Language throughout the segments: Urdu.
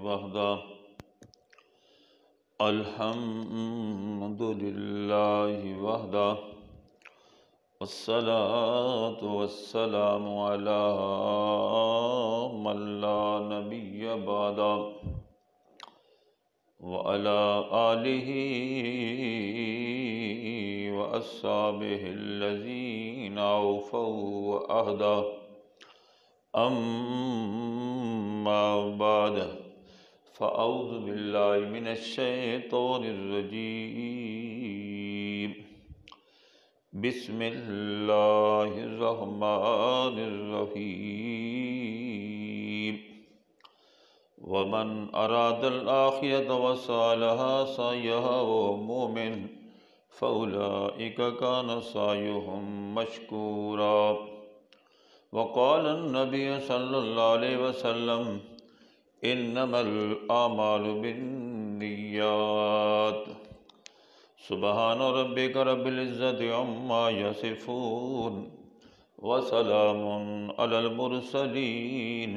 وحدہ الحمد للہ وحدہ والصلاة والسلام علی من لا نبی بعدہ وعلی آلہ وأصحابہ الذین اوفوا وعہدہ اما بعد فاعوذ باللہ من الشیطان الرجیم بسم اللہ الرحمن الرحیم ومن اراد الآخرة وسعى لها سعيها وهو مؤمن فأولئك كان سعيهم مشكورا وقال النبي صلى الله عليه وسلم انما الاعمال بالنیات سبحان ربک رب العزة عما یصفون وسلام علی المرسلین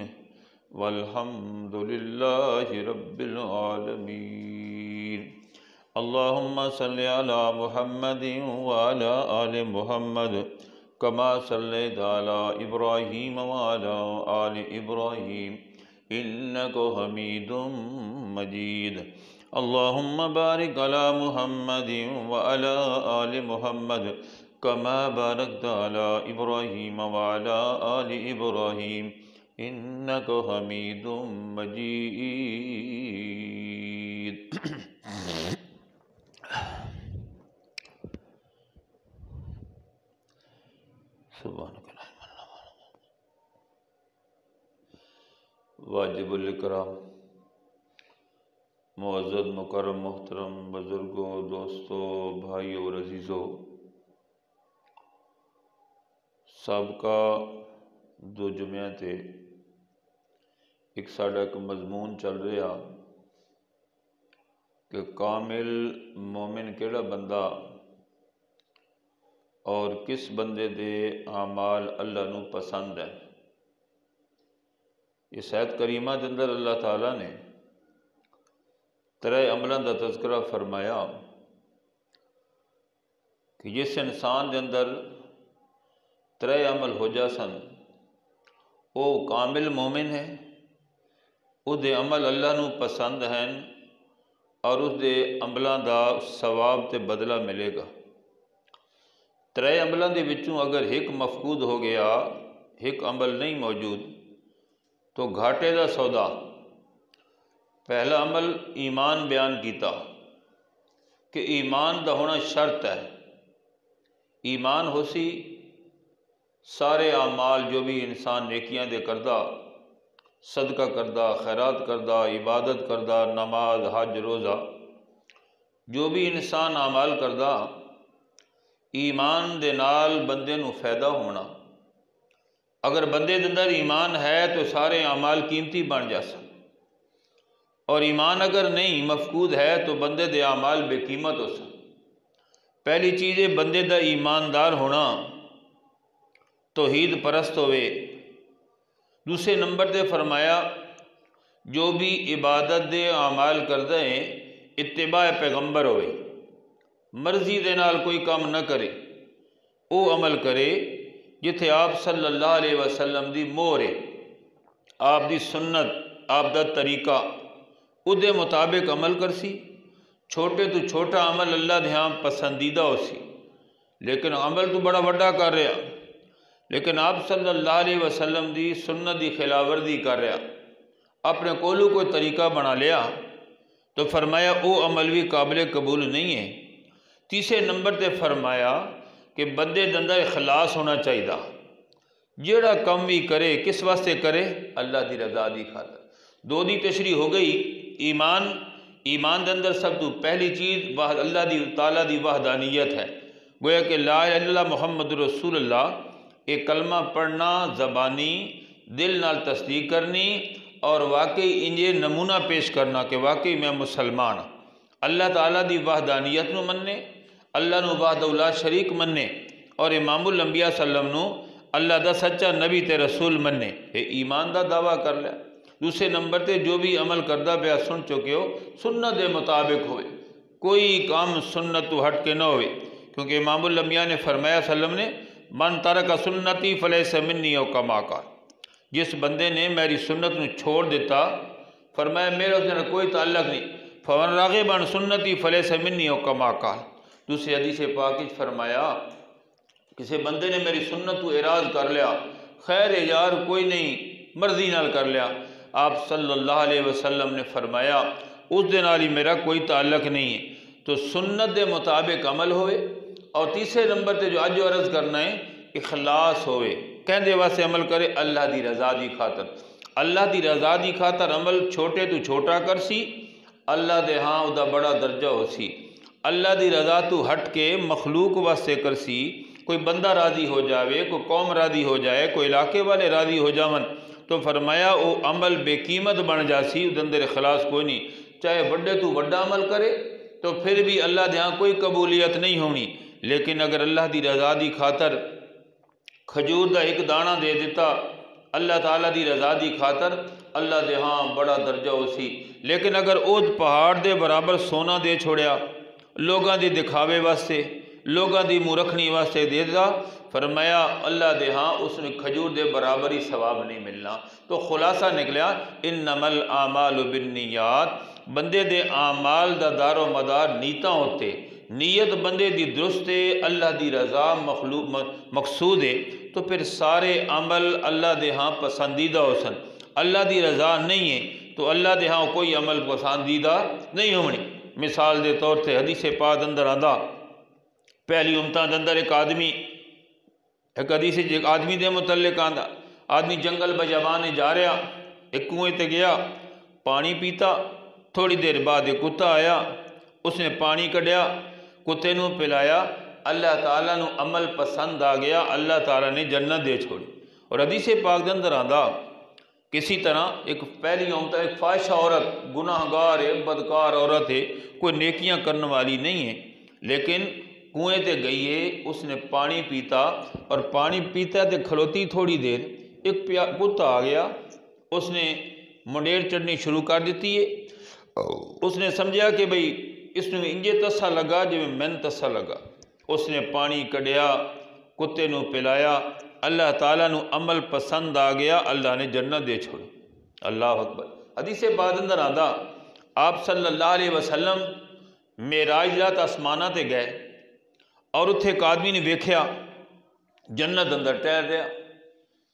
والحمد للہ رب العالمین اللہم صلی علی محمد وعلی آل محمد کما صلیت علی ابراہیم وعلی آل ابراہیم انکا حمید مجید اللہم بارک علی محمد وعلی آل محمد کما بارکت علی ابراہیم وعلی آل ابراہیم انکا حمید مجید سبحانک واجب الاکرام معزز مکرم محترم بزرگوں دوستوں بھائیوں اور عزیزوں، سابقہ دو جمعہ تے ایک ساڑا ایک مضمون چل رہا کہ کامل مومن کیڑا بندہ اور کس بندے دے اعمال اللہ نو پسند ہے۔ اس آیت کریمہ دے اندر اللہ تعالیٰ نے ترے عملاں دا تذکرہ فرمایا کہ جس انسان دے اندر ترے عمل ہو جا سن وہ کامل مومن ہے، او دے عمل اللہ نو پسند ہیں اور اس دے عملاں دا ثواب تے بدلہ ملے گا۔ ترے عملاں دے وچوں اگر ایک مفقود ہو گیا، ایک عمل نہیں موجود تو گھاٹے دا سودا۔ پہلا عمل ایمان بیان کیتا کہ ایمان دا ہونا شرط ہے، ایمان ہو سی سارے اعمال جو بھی انسان نیکیاں دے کردہ، صدقہ کردہ، خیرات کردہ، عبادت کردہ، نماز حج روزہ، جو بھی انسان اعمال کردہ، ایمان دے نال بندے نو فائدہ ہونا۔ اگر بندے دے اندر ایمان ہے تو سارے اعمال قیمتی بن جا سن، اور ایمان اگر نہیں مفقود ہے تو بندے دے اعمال بے قیمت ہو سن۔ پہلی چیز ہے بندے دا ایماندار ہونا، توحید پرست ہوئے۔ دوسرے نمبر دے فرمایا جو بھی عبادت دے اعمال کردہ ہیں اتباع پیغمبر ہوئے، مرضی دے نال کوئی کام نہ کرے، او عمل کرے جتھے آپ صلی اللہ علیہ وسلم دی مہر ہے، آپ دی سنت، آپ دا طریقہ، او دے مطابق عمل کرسی۔ چھوٹے تو چھوٹا عمل اللہ دے ہاں پسندیدہ ہو سی، لیکن عمل تو بڑا وڈا کر رہا، لیکن آپ صلی اللہ علیہ وسلم دی سنت دی خلاف ورزی کر رہا، اپنے کولو کوئی طریقہ بنا لیا تو فرمایا او عمل بھی قابل قبول نہیں ہے۔ تیسرے نمبر تے فرمایا کہ بندے دے اندر اخلاص ہونا چاہیے، جیڑا کم بھی کرے کس واسطے کرے؟ اللہ دی رضا دی خاطر۔ دو دی تشریح ہو گئی۔ ایمان دے اندر سب تو پہلی چیز اللہ دی تعالیٰ دی وحدانیت ہے، گویا کہ لا الہ الا اللہ محمد رسول اللہ، ایک کلمہ پڑھنا زبانی، دل نال تصدیق کرنی اور واقعی انجے نمونہ پیش کرنا کہ واقعی میں مسلمان۔ اللہ تعالیٰ دی وحدانیت نو مننے، اللہ نو وحدہ لا شریک مننے، اور امام الانبیاء صلی اللہ علیہ وسلم نو اللہ دا سچا نبی تے رسول مننے، یہ ایمان دا دعویٰ کر لیا۔ دوسرے نمبر تے جو بھی عمل کردہ پیا سن چکے ہو سنت دے مطابق ہوئے، کوئی کام سنت تو ہٹ کے نہ ہوئے، کیونکہ امام الانبیاء نے فرمایا صلی اللہ علیہ وسلم نے من ترک سنتی فلیس منی او کما قال، جس بندے نے میری سنت نو چھوڑ دیتا فرمایا میرا اس نے کوئی تعلق نہیں، فمن راغب عن سنتی فلیس منی او کما قال۔ دوسری حدیث پاک وچ فرمایا کسی بندے نے میری سنت تو اعراض کر لیا، خیر یار کوئی نہیں مرضی نال کر لیا، آپ صلی اللہ علیہ وسلم نے فرمایا اس دے نال ہی میرا کوئی تعلق نہیں ہے۔ تو سنت دے مطابق عمل ہوئے، اور تیسرے نمبر تے جو اج عرض کرنا ہے اخلاص ہوئے، کہندے واسطے عمل کرے اللہ دی رضا دی خاطر، اللہ دی رضا دی خاطر عمل چھوٹے تو چھوٹا کر سی اللہ دے ہاں او دا بڑا درجہ ہو سی، اللہ دی رضا تو ہٹ کے مخلوق واسطے کر سی، کوئی بندہ راضی ہو جاوے، کوئی قوم راضی ہو جائے، کوئی علاقے والے راضی ہو جاون تو فرمایا او عمل بے قیمت بن جاسی، اس اندر اخلاص کوئی نہیں، چاہے بڑے تو بڑا عمل کرے تو پھر بھی اللہ دے ہاں کوئی قبولیت نہیں ہونی، لیکن اگر اللہ دی رضا دی خاطر کھجور دا ایک دانہ دے دیتا اللہ تعالیٰ دی رضا دی خاطر اللہ دے ہاں بڑا درجہ ہو سی، لیکن اگر او پہاڑ دے برابر سونا دے چھوڑیا لوگاں دی دکھاوے واسطے، لوگاں دی منہ رکھنی واسطے دے دا فرمایا اللہ دے ہاں اس نے کھجور دے برابر ہی ثواب نہیں ملنا۔ تو خلاصہ نکلیا انما الاعمال بالنیات، بندے دے اعمال دا دار و مدار نیتاں ہوتے، نیت بندے دی درست ہے، اللہ دی رضا مقصود ہے تو پھر سارے عمل اللہ دے ہاں پسندیدہ ہو سن، اللہ دی رضا نہیں ہے تو اللہ دے ہاں کوئی عمل پسندیدہ نہیں ہونی۔ مثال دے طور تے حدیث پاک اندر آندا پہلی امتاں دے اندر ایک حدیث ایک آدمی دے متعلق آندا، آدمی جنگل بیابان جا رہا، ایک کنویں تے گیا پانی پیتا، تھوڑی دیر بعد ایک کتا آیا، اس نے پانی کڈیا کتے نو پلایا، اللہ تعالیٰ نو عمل پسند آ گیا، اللہ تعالیٰ نے جنت دے چھوڑی۔ اور حدیث پاک دے اندر آندا کسی طرح ایک پہلی امت ایک فاحشہ عورت، گناہ گار ہے، بدکار عورت ہے، کوئی نیکیاں کرنے والی نہیں ہے، لیکن کنویں تے گئی ہے، اس نے پانی پیتا، اور پانی پیتا تے کھلوتی تھوڑی دیر ایک کتا آ گیا، اس نے منڈیر چڑھنی شروع کر دیتی ہے، اس نے سمجھا کہ بھئی اس نے انجے تسا لگا جو میں تسا لگا، اس نے پانی کڈیا کتے نو پلایا، اللہ تعالیٰ نو عمل پسند آ گیا، اللہ نے جنت دے چھوڑی۔ اللہ اکبر۔ حدیث پاک اندر آندا آپ صلی اللہ علیہ وسلم معراج رات آسمانہ تے گئے اور اتھے ایک آدمی نے ویکھیا جنت اندر ٹہل رہا،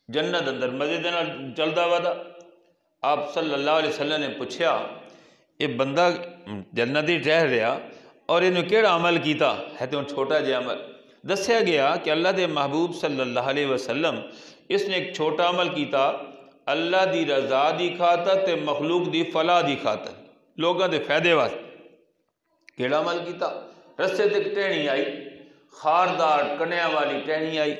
جنت اندر مزے دے نال چلدا ودا، آپ صلی اللہ علیہ وسلم نے پوچھا یہ بندہ جنت ہی ٹہل رہا اور انہوں کیڑا عمل کیتا ہے تو چھوٹا جے عمل دسیا گیا کہ اللہ دے محبوب صلی اللہ علیہ وسلم اس نے ایک چھوٹا عمل کیتا اللہ دی رضا دی خاطر تے مخلوق دی فلاح دی خاطر، لوگاں دے فائدے واسطے۔ کیڑا عمل کیتا؟ رستے تے ٹہنی آئی، خاردار کنیاں والی ٹہنی آئی،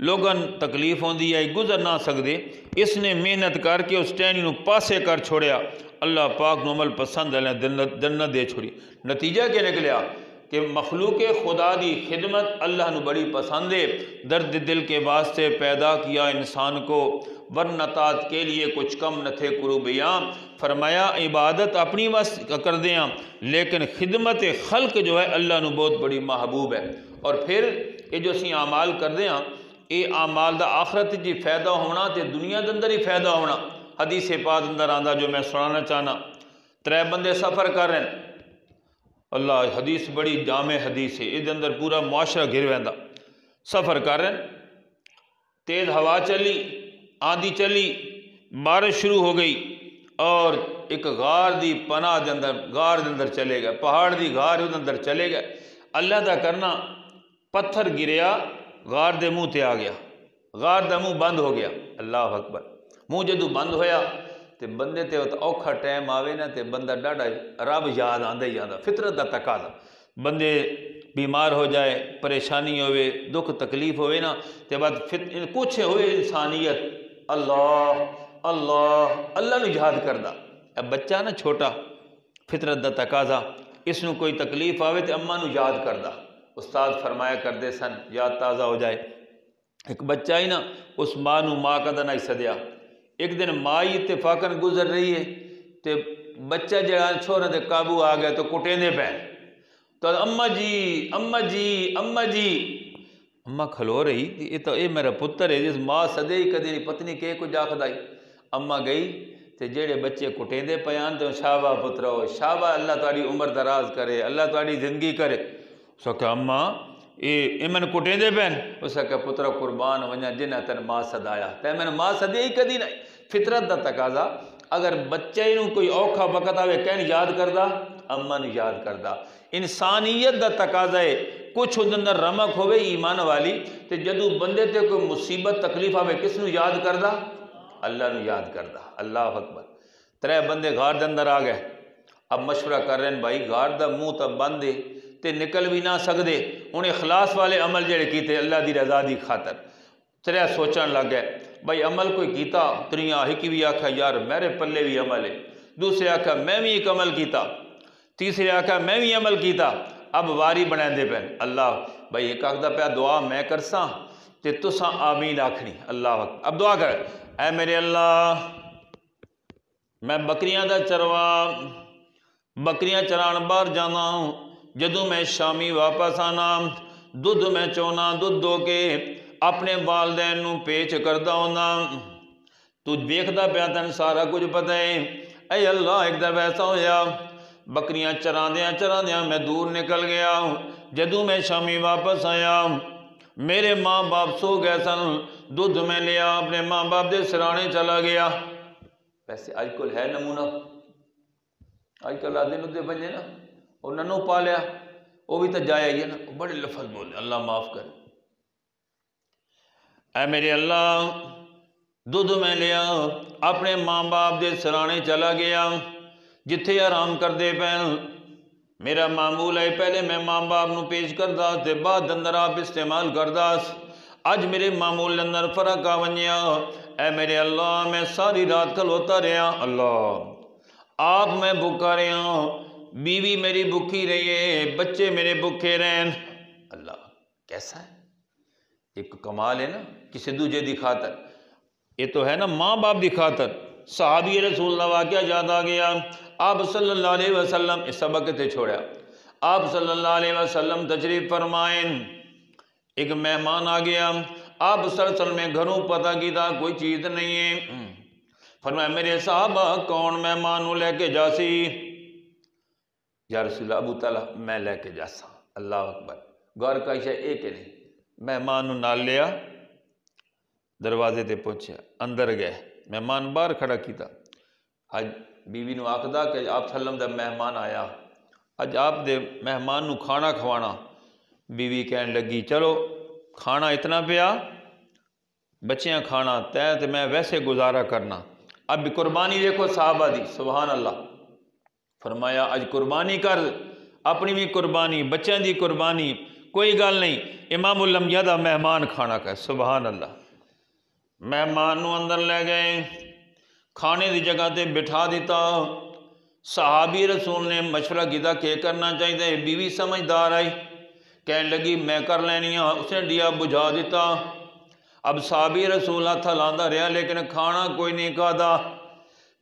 لوگاں تکلیف ہوندی آئی، گزر نہ سکدے، اس نے محنت کر کے اس ٹہنی نو پاسے کر چھوڑیا، اللہ پاک نو عمل پسند ہے، جنت دے چھوڑی۔ نتیجہ کیا نکلیا کہ مخلوق خدا دی خدمت اللہ نو بڑی پسند ہے، درد دل کے واسطے پیدا کیا انسان کو، ورنتات کے لیے کچھ کم نہ تھے کرو بیاں، فرمایا عبادت اپنی واسطے کر دیاں لیکن خدمت خلق جو ہے اللہ نو بہت بڑی محبوب ہے۔ اور پھر یہ جو اسی اعمال کر دیاں یہ اعمال دا آخرت جی فائدہ ہونا تے دنیا دے اندر ہی فائدہ ہونا۔ حدیث پاک اندر آندا جو میں سنانا چاہنا، 3 بندے سفر کر رہے ہیں، اللہ حدیث بڑی جامع حدیث ہے، یہ اندر پورا معاشرہ گر ویندا، سفر کر رہے ہیں، تیز ہوا چلی، آندھی چلی، بارش شروع ہو گئی اور ایک غار دی پناہ دے اندر غار دے اندر چلے گئے، پہاڑ دی غار دے اندر چلے گئے، اللہ دا کرنا پتھر گریا غار دے منہ تے آ گیا، غار دا منہ بند ہو گیا، اللہ اکبر۔ منہ جدو بند ہویا تے بندے تے اوکھا ٹائم آوے نا تے بندہ ڈاڈا رب یاد آندا ہی آندا، فطرت دا تقاضا، بندے بیمار ہو جائے، پریشانی ہوئے، دکھ تکلیف ہوئے نا تے بعد کچھ ہوئے انسانیت اللہ اللہ اللہ نو یاد کردا۔ اب بچہ نا چھوٹا فطرت دا تقاضا، اس نو کوئی تکلیف آوے تے اماں نو یاد کردا، استاد فرمایا کردے سن یاد تازہ ہو جائے، ایک بچہ ہی نا اس ماں نو ماں کا دا نہیں سدیا، ایک دن مائی اتفاقاً گزر رہی ہے تو بچہ جہاں چھوڑا دے قابو آ گیا تو کٹیں دے پہ تو اماں جی اماں جی اماں جی اماں کھلو رہی یہ تو اے میرا پتر ہے جس ماں سدے ہی کدی پتنی کہ کچھ آخدائی اماں گئی تے جیڑے بچے کٹیں دے پیان تو شابہ پترو شابہ اللہ تاری عمر دراز کرے اللہ تاری زندگی کرے سو کہ اماں اے من کٹیں دے پین اس کہ پتر قربان ونجا جنہ تن ماں سدایا تے من ماں سدے ہی کدی نہیں فطرت دا تقاضا اگر بچے نو کوئی اوکھا وقت آوے کہن یاد کردہ اماں نو یاد کردہ انسانیت دا تقاضا ہے کچھ اندر رمک ہوئے ایمان والی تے جدو بندے تے کوئی مصیبت تکلیف آوے کس نو یاد کردہ اللہ نو یاد کردہ اللہ اکبر 3 بندے غار دے اندر آ گئے اب مشورہ کر رہے ہیں بھائی غار دا منہ تا بند دے تے نکل بھی نہ سکدے انہیں اخلاص والے عمل جڑے کیتے اللہ دی رضا دی خاطر 3 سوچن لگ گئے بھائی عمل کوئی کیتا 3 ہکی بھی آکھا یار میرے پلے بھی عمل ہے دوسرے آکھا میں بھی ایک عمل کیتا تیسرے آکھا میں بھی عمل کیتا اب واری بنائیں دے پہن اللہ بھائی ایک آکھدا پہ دعا میں کرساں تے تساں آمین آکھنی اللہ وقت اب دعا کر اے میرے اللہ میں بکریاں دا چروا بکریاں چران باہر جانا ہوں جدوں میں شامی واپس آنا دودھ میں چونا دودھ دو کے اپنے والدین نو پیش کردہ ہونا تو دیکھدا پیا تن سارا کچھ پتہ ہے اے اللہ ایک دفعہ ایسا ہویا بکریاں چراندیاں میں دور نکل گیا جدوں میں شامی واپس آیا میرے ماں باپ سو گئے سن دودھ میں لیا اپنے ماں باپ دے سرانے چلا گیا ویسے آج کل ہے نمونہ آج کل آدھے ندے بنجے نا اور ننو پا لیا وہ بھی تو جایا ہی ہے نا بڑے لفظ بولے اللہ معاف کر اے میرے اللہ دودھ میں لیا اپنے ماں باپ دے سرانے چلا گیا جتھے آرام کر دے پہن میرا معمول ہے پہلے میں ماں باپ نو پیش کردہ تے بعد اندر آپ استعمال کردہ اج میرے معمول اندر فرق آ ونیا اے میرے اللہ میں ساری رات کھلوتا رہا اللہ آپ میں بھوکا رہا بیوی میری بھوکی رہی ہے بچے میرے بھوکے رہن اللہ کیسا ہے ایک کمال ہے نا کسی دوجے دی خاطر یہ تو ہے نا ماں باپ دی خاطر صحابی رسول اللہ واقعہ یاد آ گیا آپ صلی اللہ علیہ وسلم اس سبق تے چھوڑا آپ صلی اللہ علیہ وسلم تشریف فرمائیں ایک مہمان آ گیا آپ سلسل میں گھروں پتہ کی تھا کوئی چیز نہیں ہے فرمایا میرے صحابہ کون مہمان لے کے جاسی یا رسول اللہ ابو تعالیٰ میں لے کے جاسا اللہ اکبر غور کا عشاء ایک نہیں مہمان نال لیا دروازے تے پہنچیا اندر گئے مہمان باہر کھڑا کیتا اج بیوی نو آکھدا کہ آپ سلم دا مہمان آیا اج آپ دے مہمان نو کھانا کھوانا بیوی کہن لگی چلو کھانا اتنا پیا بچیاں کھانا تے میں ویسے گزارا کرنا اب بھی قربانی دیکھو صحابہ دی سبحان اللہ فرمایا اج قربانی کر اپنی بھی قربانی بچیاں دی قربانی کوئی گل نہیں امام الانبیاء دا مہمان کھانا کہ سبحان اللہ مہمان نو اندر لے گئے کھانے دی جگہ تے بٹھا دیتا صحابی رسول نے مشورہ کیتا کہ کرنا چاہیے بیوی سمجھدار آئی کہنے لگی میں کر لینی ہاں اس نے دیا بجھا دیتا اب صحابی رسول ہاتھ لاندہ رہا لیکن کھانا کوئی نہیں کھادا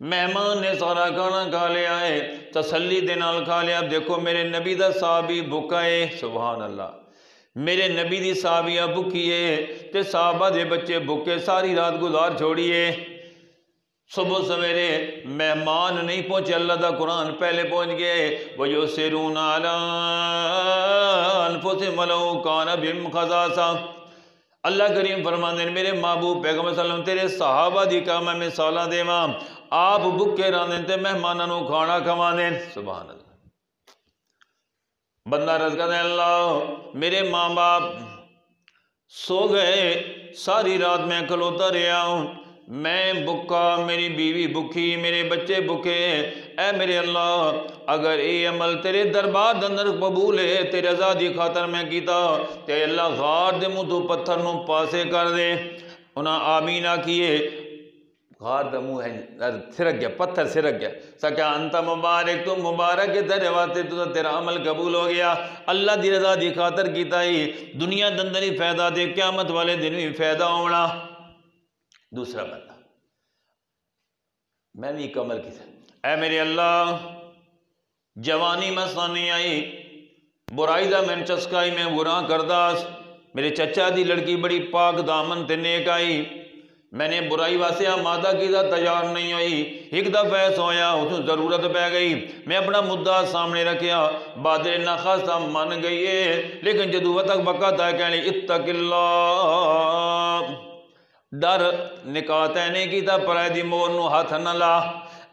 مہمان نے سارا کھانا کھا لیا ہے تسلی دے نال کھا لیا دیکھو میرے نبی دا صحابی بھوکا ہے سبحان اللہ میرے نبی دی صحابیہ بھوکی ہے تے صحابہ دے بچے بھوکے ساری رات گزار چھوڑیے صبح سویرے مہمان نہیں پہنچے اللہ دا قرآن پہلے پہنچ گئے وَيُسِرُونَ عَلَىٰ أَنفُسِهِمْ وَلَوْ كَانَ بِهِمْ خَصَاصَةٌ اللہ کریم فرماندے میرے محبوب پیغمبر صلی اللہ علیہ وسلم تیرے صحابہ دی کا میں مثالہ دے ماں آپ بھوکے راندے تے مہمانوں کھانا کھواندے سبحان اللہ بندہ رض کہتے ہیں اللہ میرے ماں باپ سو گئے ساری رات میں کھلوتا رہا ہوں میں بھوکا میری بیوی بھوکی میرے بچے بھوکے اے میرے اللہ اگر اے عمل تیرے دربار اندر قبول ہے تیرے رضا دی خاطر میں کیتا تے اللہ غار دے منہ تو پتھر نو پاسے کر دے انہاں آمین آکھیے غار دا منہ ہے سرک گیا پتھر سرک گیا سکیا انتا مبارک تو مبارک تیرے واسطے تو تیرا عمل قبول ہو گیا اللہ دی رضا دی خاطر کیتا ہی دنیا دندر ہی فائدہ دے قیامت والے دن بھی فائدہ ہونا دوسرا بندہ میں بھی ایک عمل کیتا، اے میرے اللہ جوانی میں سانی آئی برائی دا میں چسکائی میں گناہ کرداس، میرے چچا دی لڑکی بڑی پاک دامن تے نیک آئی، میں نے برائی واسے آمادہ کی دا تیار نہیں ہوئی، ایک دفعہ سویا اس ضرورت پہ گئی، میں اپنا مدعا سامنے رکھیا، بادر نخواستہ من گئی ہے، لیکن جدو تک وقت ہے کہنے اتق اللہ، ڈر نکاح تینے کی تا پرائے دی مور نو ہاتھ نہ لا،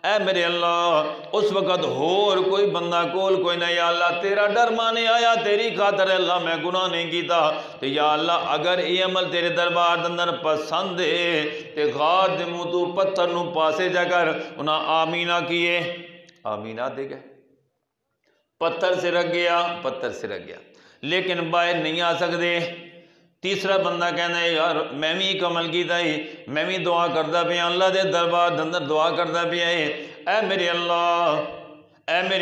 اے میرے اللہ اس وقت ہور کوئی بندہ کول کوئی نہ، یا اللہ تیرا ڈر مانے آیا تیری خاطر اللہ میں گناہ نہیں کیتا، تو یا اللہ اگر یہ عمل تیرے دربار اندر پسند ہے تے غار دے منہ تو پتھر نو پاسے جا کر انہاں آمینہ کیے، آمینہ دے گئے، پتھر سے رکھ گیا لیکن باہر نہیں آ سکتے۔ تیسرا بندہ کہنا ہے یار میں بھی ایک عمل کیتا ہے، میں بھی دعا کردہ پیا اللہ دے دربار اندر دعا کردہ پیا ہے، اے میرے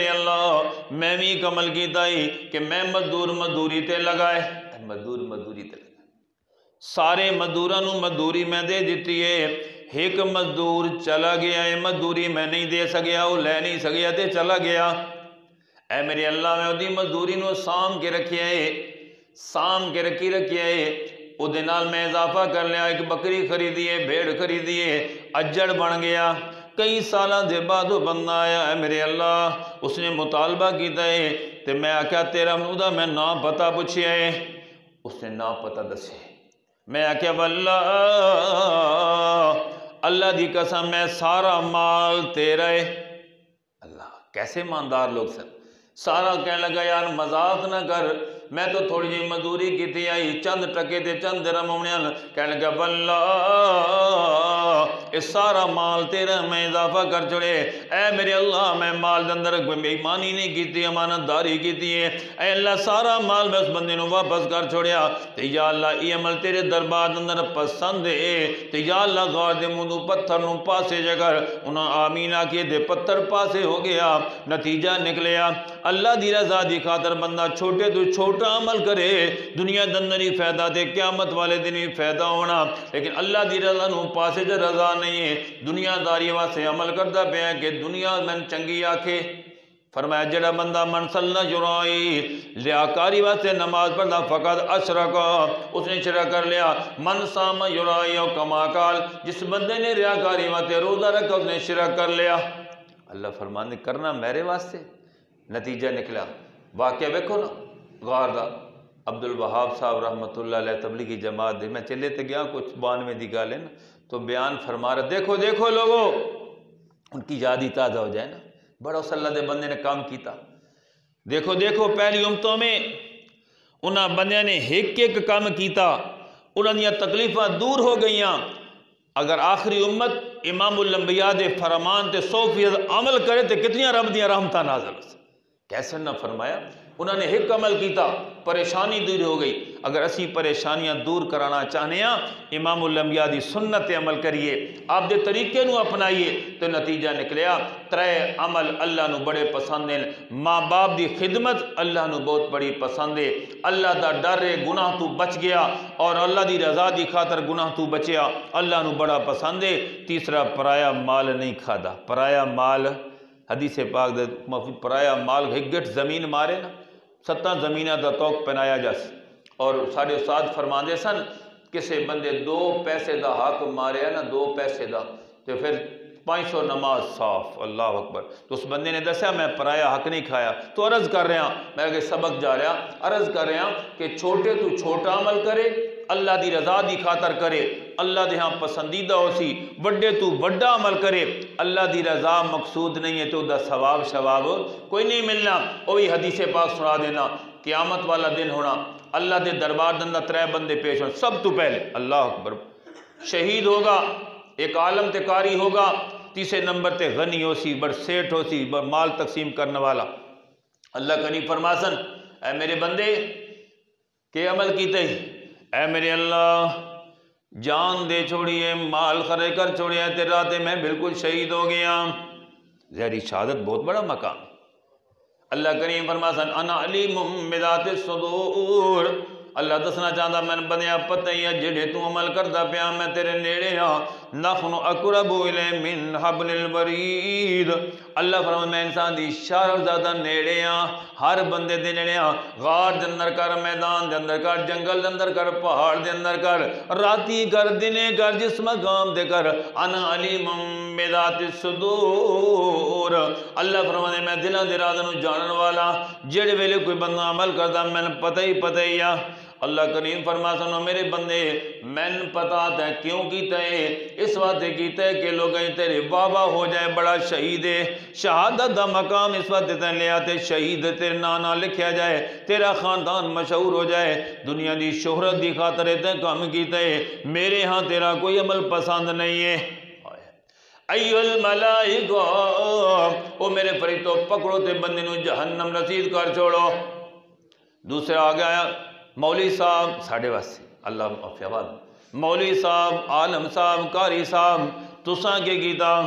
اللہ میں بھی ایک عمل کیتا ہے کہ میں مزدوری تے لگائے، سارے مزدوراں مزدوری میں دے دیتی ہے، ایک مزدور چلا گیا ہے مزدوری میں نہیں دے سکیا، وہ لے نہیں سکیا تے چلا گیا، اے میرے اللہ میں وہ مزدوری نو سام کے رکھیا ہے، او دے نال میں اضافہ کر لیا، ایک بکری خریدی ہے بھیڑ خریدی ہے، اجڑ بن گیا، کئی سالہ دے بعد وہ بندہ آیا ہے میرے اللہ اس نے مطالبہ کیتا ہے تے میں آکھیا تیرا منودہ میں نا پتہ پوچھیا ہے، اس نے نا پتہ دسے، میں آکھیا واللہ اللہ دی قسم میں سارا مال تیرا ہے، اللہ کیسے ایماندار لوگ سن، سارا کہنے لگا یار مذاق نہ کر، میں تو تھوڑی جی مزدوری کی تھی آئی چند ٹکے تے چند درہم ہونے کہنے لگا واللہ اس سارا مال تیرا میں اضافہ کر چھوڑے، اے میرے اللہ میں مال اندر بے ایمانی نہیں کی تھی امانت داری کی تھی، اے اللہ سارا مال میں اس بندے نو واپس کر چھوڑیا، تے یا اللہ یہ عمل تیرے دربار اندر پسند ہے، تے یا اللہ غار دے منہ پتھر نو پاسے جگر انہاں آمینہ کیے دے پتھر پاسے ہو گیا، نتیجہ نکلیا اللہ دی رضا دی خاطر بندہ چھوٹے تو چھوٹا عمل کرے دنیا دندر ہی فائدہ دے قیامت والے دن ہی فائدہ ہونا، لیکن اللہ دی رضا نو پاسے جو رضا نہیں ہے دنیا داری واسے عمل کردہ پہ ہے کہ دنیا میں چنگی آکھے، فرمایا جڑا بندہ من صلی جرائی لیاکاری واسے نماز پڑھنا فقط اشرکا اس نے شرک کر لیا، من سام جرائی او کما کال جس بندے نے ریاکاری واسے روزہ رکھا اس نے شرک کر لیا، اللہ فرمانے کرنا میرے واسطے، نتیجہ نکلا واقعہ بیکھو نا غار دا عبدالوہاب صاحب رحمت اللہ علیہ تبلیغی جماعت دے میں چلے تے گیا کچھ 92 دی گالیں نا تو بیان فرما رہا دیکھو لوگو ان کی یاد ہی تازہ ہو جائے نا بڑا اس اللہ دے بندے نے کام کیتا، دیکھو پہلی امتوں میں انہاں بندے نے ایک کام کیتا انہاں دیا تکلیفہ دور ہو گئیاں، اگر آخری امت امام الانبیاء دے فرمان تے 100% عمل کرے تے کتنی رب دیا رحمتہ نازل کیسے نہ فرمایا، انہوں نے ایک عمل کیتا پریشانی دور ہو گئی، اگر اسی پریشانیاں دور کرانا چاہنے ہیں امام الانبیاء دی سنت عمل کریے آپ دے طریقے نو اپنائیے تو نتیجہ نکلیا، 3 عمل اللہ نو بڑے پسند ہیں، ماں باپ دی خدمت اللہ نو بہت بڑی پسند ہے، اللہ دا ڈر ہے گناہ تو بچ گیا اور اللہ دی رضا دی خاطر گناہ تو بچیا اللہ نو بڑا پسند ہے، تیسرا پرایا مال نہیں کھادا، پرایا مال حدیث پاک دے پرایا مال گھٹ زمین مارے نا 7 زمینہ دا توق پہنایا جاس، اور ساڑھے استاد فرماندے سن کسے بندے 2 پیسے دا حق مارے نا 2 پیسے دا تو پھر 500 نماز صاف، اللہ اکبر، تو اس بندے نے دسیا میں پرایا حق نہیں کھایا، تو عرض کر رہا میں کہ سبق جا رہا عرض کر رہا کہ چھوٹے تو چھوٹا عمل کرے اللہ دی رضا دی خاطر کرے اللہ دے ہاں پسندیدہ ہو سی، بڑے تو بڑا عمل کرے اللہ دی رضا مقصود نہیں ہے تو دا ثواب شواب کوئی نہیں ملنا، وہی حدیث پاک سنا دینا قیامت والا دن ہونا اللہ دے دربار دندہ 3 بندے پیش ہوں، سب تو پہلے اللہ اکبر شہید ہوگا، ایک عالم تے قاری ہوگا، تیسرے نمبر تے غنی ہو سی بڑ سیٹھ ہو سی بڑ مال تقسیم کرنے والا، اللہ کریم فرماسن اے میرے بندے کہ عمل کیتے اے میرے اللہ جان دے چھوڑیے مال خرچ کر چھوڑیے تیرے راتے میں بالکل شہید ہو گیا، زہری شہادت بہت بڑا مقام، اللہ کریم فرماسن انا علیم بذات الصدور، اللہ دسنا چاہتا میں بندیا پتہ ہی ہے جڑے تو عمل کردا پیا میں تیرے نیڑے ہاں نحن اقرب الیہ من حبل الورید اللہ فرماتا میں انسان دی اشارہ زیادہ نیڑے ہاں ہر بندے دے نیڑے ہاں غار دے اندر کر میدان دے اندر کر جنگل دے اندر کر پہاڑ دے اندر کر راتی کر دنے کر جس مقام دے کر انا علیم بذات الصدور اللہ فرماتا میں دلاں دے رازاں نو جانن والا جڑے ویلے کوئی بندہ عمل کردا میں پتہ ہی ہے اللہ کریم فرما سنو میرے بندے میں پتا تھا کیوں کیتا ہے اس واسطے کیتا ہے کہ لوگ تیرے بابا ہو جائے بڑا شہید ہے شہادت دا مقام اس واسطے تے لے آتے شہید تیرے نانا لکھیا جائے تیرا خاندان مشہور ہو جائے دنیا دی شہرت دی خاطر تے کام کیتا ہے میرے ہاں تیرا کوئی عمل پسند نہیں ہے ایو الملائکہ او میرے فرشتوں پکڑو تے بندے نو جہنم رسید کر چھوڑو دوسرا آ گیا مولوی صاحب ساڑھے واسے اللہ معافیاباد مولوی صاحب عالم صاحب قاری صاحب تساں کے کیتا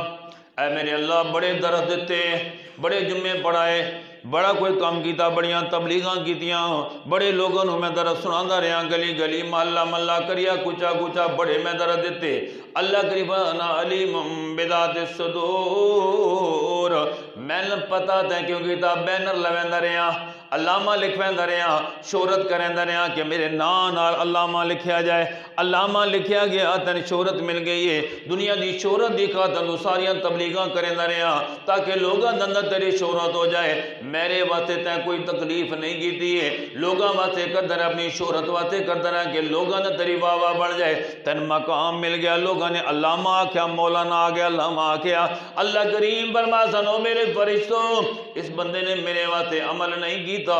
اے میرے اللہ بڑے درس دیتے بڑے جمعے پڑھائے بڑا کوئی کام کیتا بڑیاں تبلیغاں کیتیاں بڑے لوگوں میں درس سناندہ رہا گلی گلی محلہ محلہ کریا کچا کچا بڑے میں درس دیتے اللہ قریبانا علیم بذات الصدور میں نے پتا تھا کیوں کیتا بینر لویندہ رہا علامہ لکھویندہ رہا شہرت کریندہ رہا کہ میرے نام علامہ لکھیا جائے علامہ لکھیا گیا تن شہرت مل گئی ہے دنیا دی شہرت دیکھا تن ساریاں تبلیغاں کریندہ رہا تاکہ لوگاں دندہ تیری شہرت ہو جائے میرے واسطے تے کوئی تکلیف نہیں کیتی ہے لوگاں واسطے کردر اپنی شہرت واسطے کردر کہ لوگاں نے تیری واہ بڑھ جائے تن مقام مل گیا لوگاں نے علامہ آکھیا مولانا آگیا علامہ آکھیا اللہ کریم فرما سنو میرے فرشتوں اس بندے نے میرے واسطے عمل نہیں کیتا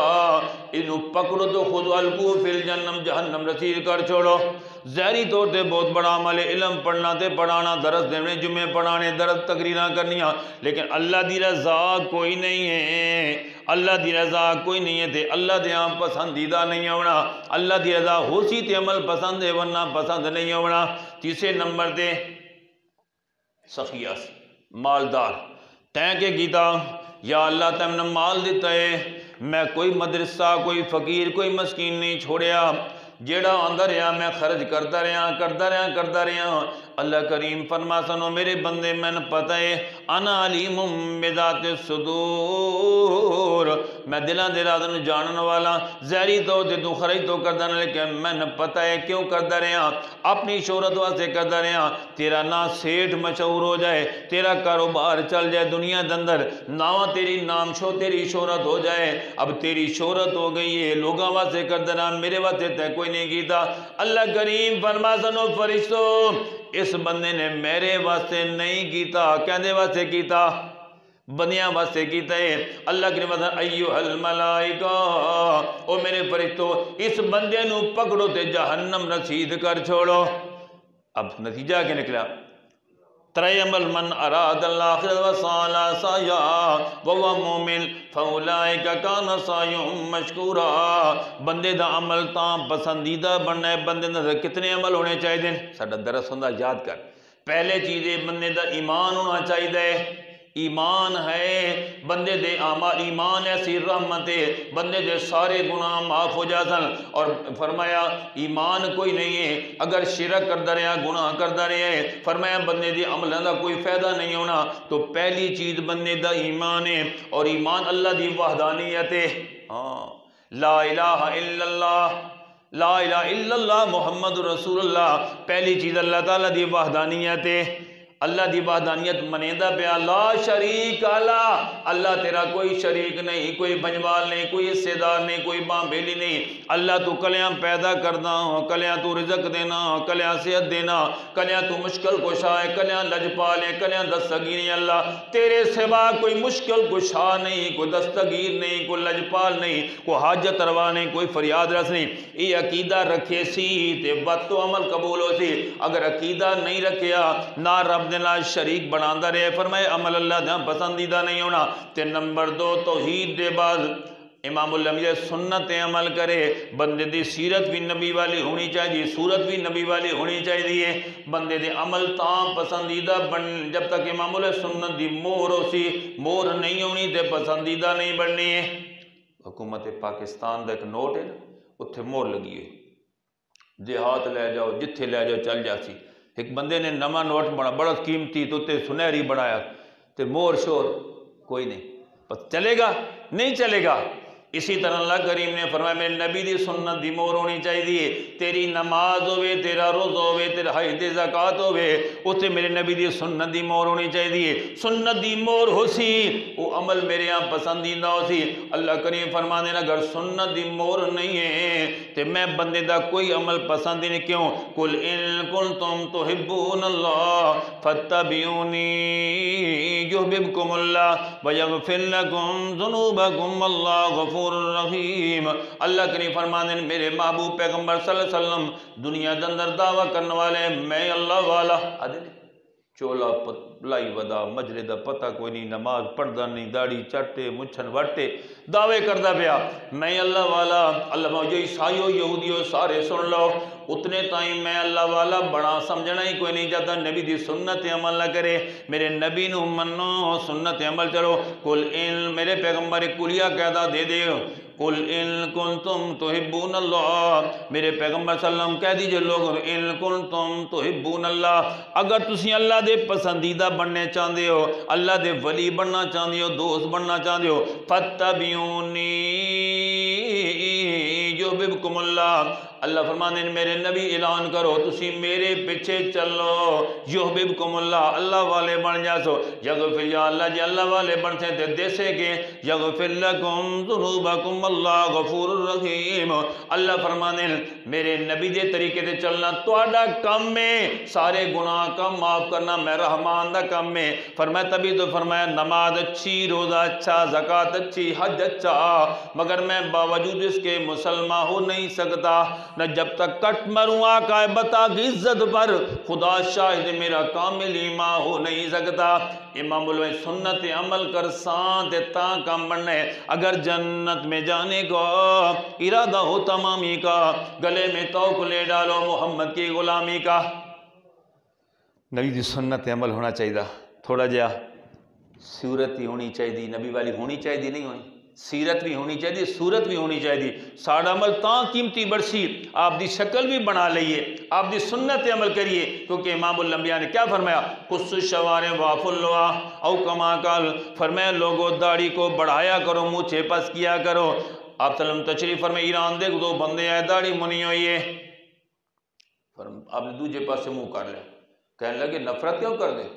انہوں پکڑو تو خود الکو فی الجنم جہنم رسید کر چھوڑو ظاہری طور تے بہت بڑا عمل علم پڑھنا تے پڑھانا درس دینے جمعے پڑھانے درس تقریرہ کرنیاں لیکن اللہ دی رضا کوئی نہیں ہے اللہ دی رضا کوئی نہیں ہے تے اللہ دے ہاں پسندیدہ نہیں ہونا اللہ دی رضا ہو سی تے عمل پسند ہے ورنہ پسند نہیں ہونا تیسرے نمبر دے سخیہ مالدار تین کے گیتا یا اللہ تم نے مال دیتا ہے میں کوئی مدرسہ کوئی فقیر کوئی مسکین نہیں چھوڑیا جیڑا اندر رہا میں خرچ کرتا رہا اللہ کریم فرما سنو میرے بندے میں نے پتہ ہے انا علیم بذات الصدور میں دلان دے رازاں جانن والا ظاہری تو تے تو خرچ تو کردا نہ لیکن میں نے پتہ ہے کیوں کردا رہا اپنی شہرت واسطے کردا رہا تیرا نا سیٹھ مشہور ہو جائے تیرا کاروبار چل جائے دنیا دے اندر ناواں تیری نام شو تیری شہرت ہو جائے اب تیری شہرت ہو گئی ہے لوگاں واسطے کردا رہا میرے واسطے تے کوئی نہیں کیتا اللہ کریم فرما سنو فرشتوں اس بندے نے میرے واسطے نہیں کیتا کہندے واسطے کیتا بندیاں واسطے کیتا ہے اللہ کریم فرما ایوہ الملائکہ او میرے فرشتوں اس بندے نو پکڑو تے جہنم رسید کر چھوڑو اب نتیجہ کیا نکلا ترے عمل من اراد الاخرۃ وسعى سعیہ وهو مومن فاولئک کان سعیہم مشکورا بندے دا عمل تاں پسندیدہ بننا ہے بندے دا کتنے عمل ہونے چاہیے ساڈا درس ہوندا یاد کر پہلے چیز بندے دا ایمان ہونا چاہیے ایمان ہے بندے دے اعمال ایمان ایسی رحمت ہے بندے دے سارے گناہ معاف ہو جاسن اور فرمایا ایمان کوئی نہیں ہے اگر شرک کردا رہا گناہ کردا رہا ہے فرمایا بندے دے عملاں دا کوئی فائدہ نہیں ہونا تو پہلی چیز بندے دا ایمان ہے اور ایمان اللہ دی وحدانیت ہے لا الہ الا اللہ لا الہ الا اللہ محمد رسول اللہ پہلی چیز اللہ تعالیٰ دی وحدانیت ہے اللہ دی وحدانیت منیدہ پہ لا شریک اللہ تیرا کوئی شریک نہیں کوئی بنجوال نہیں کوئی حصے دار نہیں کوئی بامبیلی نہیں اللہ تو کلیاں پیدا کرنا کلیاں تو رزق دینا کلیاں صحت دینا کلیاں تو مشکل کشا ہے کلیاں لجپال ہے کلیاں دستگیر نہیں اللہ تیرے سوا کوئی مشکل کشا نہیں کوئی دستگیر نہیں کوئی لجپال نہیں کوئی حاجت روا نہیں کوئی فریاد رس نہیں یہ عقیدہ رکھے سی تے بات تو عمل قبول ہو سی اگر عقیدہ نہیں رکھیا نہ رب دینا شریک بناندہ رہے فرمائے عمل اللہ دیں پسندیدہ نہیں ہونا تے نمبر 2 توحید دے بعد امام الانبیاء سنت عمل کرے بندے دی سیرت بھی نبی والی ہونی چاہیے صورت بھی نبی والی ہونی چاہیے بندے دے عمل تاں پسندیدہ بن جب تک امام الانبیاء سنت دی مور ہو سی مور نہیں ہونی تے پسندیدہ نہیں بننی ہے حکومت پاکستان دا ایک نوٹ ہے اتھے مور لگی ہے دیہات لے جاؤ جتھے لے جاؤ چل جاسی۔ ایک بندے نے نواں نوٹ بنا بڑا قیمتی تو تے سنہری بنایا تے مور شور کوئی نہیں، پس چلے گا نہیں چلے گا۔ اسی طرح اللہ کریم نے فرمایا میرے نبی دی سنت دی مور ہونی چاہیے، تیری نماز ہوئے، تیرا روزہ ہوئے، تیرا حج زکات ہوئے، اسے میرے نبی دی سنت دی مور ہونی چاہیے۔ سنت دی مور ہو سی وہ عمل میرے یہاں پسندیدہ ہو سی۔ اللہ کریم فرمانے اگر سنت دی مور نہیں ہے تو میں بندے دا کوئی عمل پسند ہی نہیں۔ کیوں؟ قل ان کنتم تحبون اللہ فاتبعونی یحببکم اللہ ویغفر لکم ذنوبکم اللہ غفور الرحیم۔ اللہ کریم فرمانے میرے محبوب پیغمبر صلی اللہ علیہ وسلم دنیا کے اندر دعویٰ کرنے والے میں اللہ والا چولا لائی ودا مجلے دا پتہ کوئی نہیں، نماز پڑھدا نہیں، داڑھی چٹے مچھن وٹے دعوے کردہ پیا میں اللہ والا۔ اللہ جو عیسائیو یہودیو سارے سن لو اتنے تائیں میں اللہ والا بڑا سمجھنا ہی کوئی نہیں جاتا نبی دی سنت عمل نہ کرے، میرے نبی نو منو سنت عمل چلو۔ قل ان میرے پیغمبر کلیہ قیدہ دے دے قل ان کنتم تحبون اللہ، میرے پیغمبر صلی اللہ علیہ وسلم کہہ دیجئے لوگ ان کنتم تحبون اللہ، اگر تسی اللہ دے پسندیدہ بننے چاہتے ہو، اللہ دے ولی بننا چاہتے ہو، دوست بننا چاہتے ہو، فاتبعونی یحببکم اللہ۔ اللہ فرمانے میرے نبی اعلان کرو تسی میرے پیچھے چلو، یحببکم اللہ اللہ والے بن جاسو، یغفر یا اللہ جی اللہ والے بن سے تے دیسے کے یغفر لکم ذنوبکم اللہ غفور الرحیم۔ اللہ فرمانے میرے نبی دے طریقے تے چلنا تواڈا کام میں، سارے گناہ کا معاف کرنا میں رحمان دا کام میں۔ فرمایا تبھی تو فرمایا نماز اچھی، روزہ اچھا، زکوٰۃ اچھی، حج اچھا، مگر میں باوجود اس کے مسلمان ہو نہیں سکتا نہ جب تک کٹ مروں آقا بتا کی عزت پر، خدا شاہد میرا کامل ایمان ہو نہیں سکتا۔ امام بولے سنت عمل کر سانتے تاں کام بننے، اگر جنت میں جانے کا ارادہ ہو تمامی کا، گلے میں توق لے ڈالو محمد کی غلامی کا۔ نبی دی سنت عمل ہونا چاہیے، تھوڑا جہا صورت بھی ہونی چاہیے، نبی والی ہونی چاہیے نہیں ہونی، سیرت بھی ہونی چاہیے، صورت بھی ہونی چاہیے، ساڑھا عمل تاں قیمتی برسی آپ دی شکل بھی بنا لئیے، آپ دی سنت عمل کریے، کیونکہ امام الانبیاء نے کیا فرمایا قص الشوارع واف اللوا او کما قال، فرمایا لوگوں داڑھی کو بڑھایا کرو، مونچھے پس کیا کرو۔ آپ صلی اللہ علیہ وسلم تشریف فرمائے ایران دیکھ دو بندے آئے داڑھی منی ہوئی ہے، آپ نے دوجے پاس سے منہ کر لیا، کہنے لگے نفرت کیوں کر دے،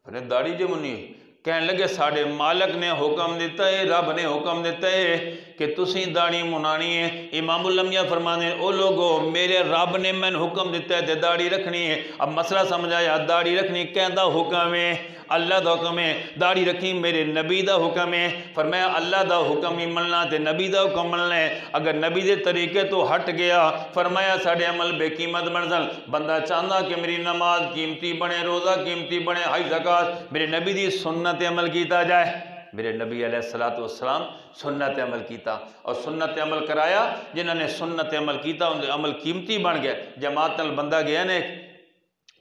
فرمایا داڑھی جو منی ہوئی، کہنے لگے ساڑھے مالک نے حکم دیتا ہے، رب نے حکم دیتا ہے کہ تسی داڑھی منانی ہے۔ امام الانبیاء فرمانے او لوگو میرے رب نے میں حکم دیتا ہے داڑھی رکھنی ہے۔ اب مسئلہ سمجھایا داڑھی رکھنی کہندہ حکم ہے، اللہ دا حکم ہے، داڑھی رکھنی میرے نبی دا حکم ہے۔ فرمایا اللہ دا حکم ہی ملنا تے نبی دا حکم ملنا ہے، اگر نبی دے طریقے تو ہٹ گیا فرمایا ساڑھے عمل بے قیمت بنزل۔ بندہ چاہتا کہ میری نماز قیمتی بنے، روزہ قیمتی بنے، حج زکات میرے نبی دی سنت عمل کیتا جائے، میرے نبی علیہ السلام سنت عمل کیتا اور سنت عمل کرایا، جنہوں نے سنت عمل کیتا ان دے عمل قیمتی بن گیا۔ جماعت نال بندہ گیا نے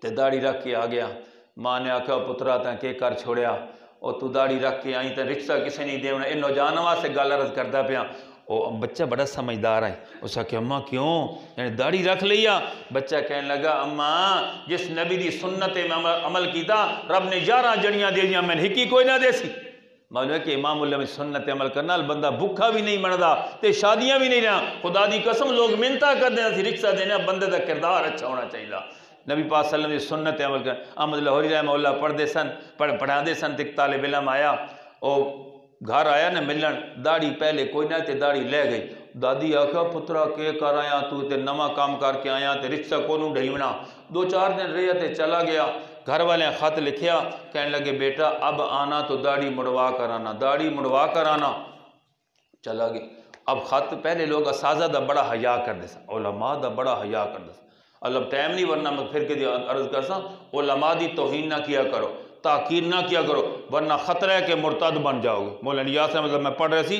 تے داڑھی رکھ کے آ گیا، ماں نے آکھا پترا تاں کے کر چھوڑیا، اور تو داڑھی رکھ کے آئیں تاں رشتہ کسے نہیں دیونا، ان نوجوانوں سے گل عرض کردا پیا۔ بچہ بڑا سمجھدار ہے، اس نے کہا اماں کیوں یعنی داڑھی رکھ لیا؟ بچہ کہنے لگا اماں جس نبی دی سنت میں عمل کیتا رب نے 11 جڑیاں دے دیا، میں نے ہکی کوئی نہ دے سی۔ معلوم ہے کہ امام اللہ میں سنت عمل کرنا بندہ بھوکا بھی نہیں مردا تے شادیاں بھی نہیں رہا، خدا دی قسم لوگ منتا کر دینا سی رکشہ دینا، بندے دا کردار اچھا ہونا چاہیے۔ نبی پاک صلی اللہ علیہ وسلم سنت عمل کر احمد لاہوری رحمہ اللہ پڑھ دے سن، پڑھا دے سن، تک طالب علم آیا، او گھر آیا نا ملن، داڑھی پہلے کوئی نہ تے داڑھی لے گئی، دادی آکھا پترا کے کر آیا تو تے نواں کام کر کے آیا تے رشتہ کونوں ڈھیونا۔ 2-4 دن رہیا تے چلا گیا، گھر والے خط لکھیا کہنے لگے بیٹا اب آنا تو داڑھی مڑوا کر آنا، داڑھی مڑوا کر آنا۔ چلا گیا، اب خط پہلے لوگ اساتذہ دا بڑا حیا کر دے سن، علماء دا بڑا حیا کر دے سن، اللہ ٹائم نہیں ورنہ میں پھر کے دی عرض کر سا علماء دی توہین نہ کیا کرو، تاکیر نہ کیا کرو ورنہ خطرہ ہے کہ مرتد بن جاؤ گے۔ مولانا نیاز سے مطلب میں پڑھ رہی سی،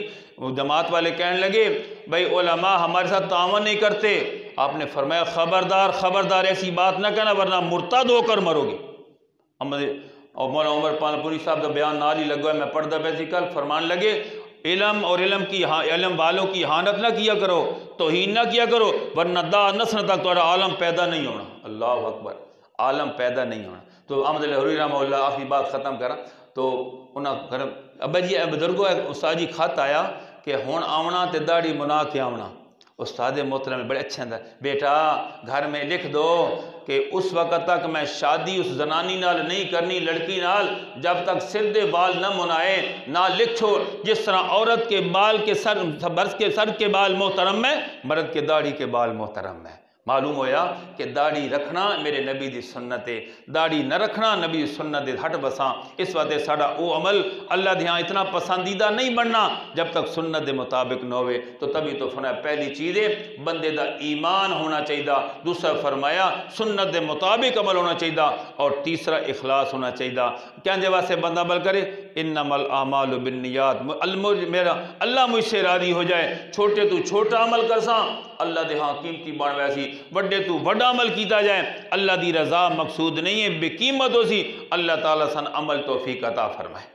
جماعت والے کہنے لگے بھائی علماء ہمارے ساتھ تعاون نہیں کرتے، آپ نے فرمایا خبردار خبردار ایسی بات نہ کہنا ورنہ مرتد ہو کر مرو گے۔ اور مولانا عمر پالپوری صاحب دا بیان نال ہی لگا ہے، میں پڑھدا پیا سی کل، فرمان لگے علم اور علم والوں کی اہانت نہ کیا کرو، توہین نہ کیا کرو ورنہ دا نسل تک تمہارا عالم پیدا نہیں ہونا. اللہ اکبر. عالم پیدا نہیں ہونا. تو احمد لاہوری رحمہ اللہ آخری بات ختم کرا تو انہاں ابا جی بزرگو استاد جی خط آیا کہ ہون آونا تے داڑھی منا کے آونا. استاد محترم بڑے اچھے اندر بیٹا گھر میں لکھ دو کہ اس وقت تک میں شادی اس زنانی نال نہیں کرنی لڑکی نال جب تک سر دے بال نہ منائے. نہ لکھو جس طرح عورت کے بال کے سر کے بال محترم ہے مرد کے داڑھی کے بال محترم ہے. معلوم ہویا کہ داڑھی رکھنا میرے نبی دی سنت ہے, داڑھی نہ رکھنا نبی دی سنت دے ہٹ بساں. اس وقت ساڑا او عمل اللہ دے ہاں اتنا پسندیدہ نہیں بننا جب تک سنت دے مطابق نہ ہوئے. تو تبھی تو فرمایا پہلی چیز ہے بندے دا ایمان ہونا چاہیے, دوسرا فرمایا سنت دے مطابق عمل ہونا چاہیے, اور تیسرا اخلاص ہونا چاہیے. کیا دے واسطے بندہ عمل کرے انما الاعمال بالنیات, میرا اللہ مجھ سے راضی ہو جائے. چھوٹے تو چھوٹا عمل کرساں اللہ دے ہاں قیمتی بن ویسی, بڑے تو بڑا عمل کیتا جائے اللہ دی رضا مقصود نہیں ہے بے قیمت ہو سی. اللہ تعالیٰ سن عمل توفیق عطا فرمائے.